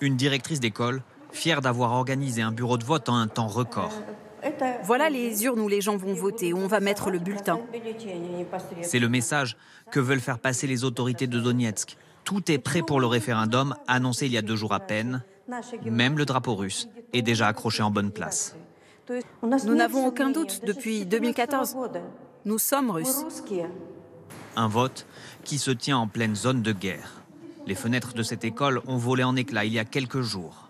Une directrice d'école, fière d'avoir organisé un bureau de vote en un temps record. Voilà les urnes où les gens vont voter, où on va mettre le bulletin. C'est le message que veulent faire passer les autorités de Donetsk. Tout est prêt pour le référendum, annoncé il y a 2 jours à peine. Même le drapeau russe est déjà accroché en bonne place. Nous n'avons aucun doute depuis 2014. Nous sommes Russes. Un vote qui se tient en pleine zone de guerre. Les fenêtres de cette école ont volé en éclats il y a quelques jours.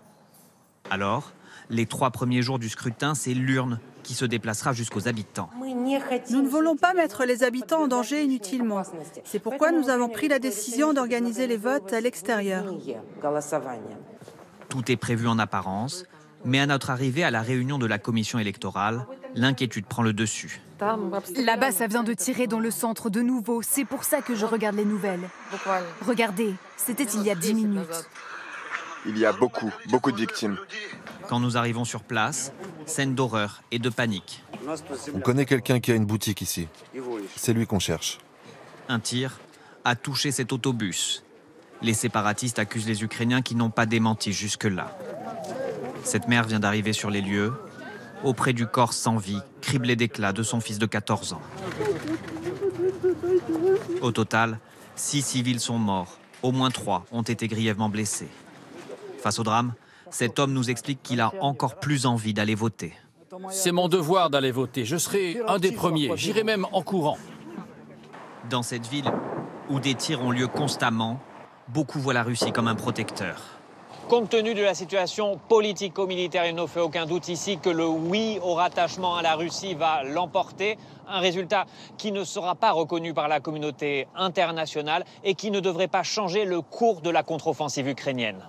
Alors, les 3 premiers jours du scrutin, c'est l'urne qui se déplacera jusqu'aux habitants. Nous ne voulons pas mettre les habitants en danger inutilement. C'est pourquoi nous avons pris la décision d'organiser les votes à l'extérieur. Tout est prévu en apparence, mais à notre arrivée à la réunion de la commission électorale, l'inquiétude prend le dessus. Là-bas, ça vient de tirer dans le centre de nouveau. C'est pour ça que je regarde les nouvelles. Regardez, c'était il y a 10 minutes. Il y a beaucoup de victimes. Quand nous arrivons sur place, scène d'horreur et de panique. On connaît quelqu'un qui a une boutique ici. C'est lui qu'on cherche. Un tir a touché cet autobus. Les séparatistes accusent les Ukrainiens qui n'ont pas démenti jusque-là. Cette mère vient d'arriver sur les lieux, auprès du corps sans vie, criblé d'éclats de son fils de 14 ans. Au total, 6 civils sont morts. Au moins 3 ont été grièvement blessés. Face au drame, cet homme nous explique qu'il a encore plus envie d'aller voter. C'est mon devoir d'aller voter. Je serai un des premiers. J'irai même en courant. Dans cette ville où des tirs ont lieu constamment, beaucoup voient la Russie comme un protecteur. Compte tenu de la situation politico-militaire, il ne fait aucun doute ici que le oui au rattachement à la Russie va l'emporter. Un résultat qui ne sera pas reconnu par la communauté internationale et qui ne devrait pas changer le cours de la contre-offensive ukrainienne.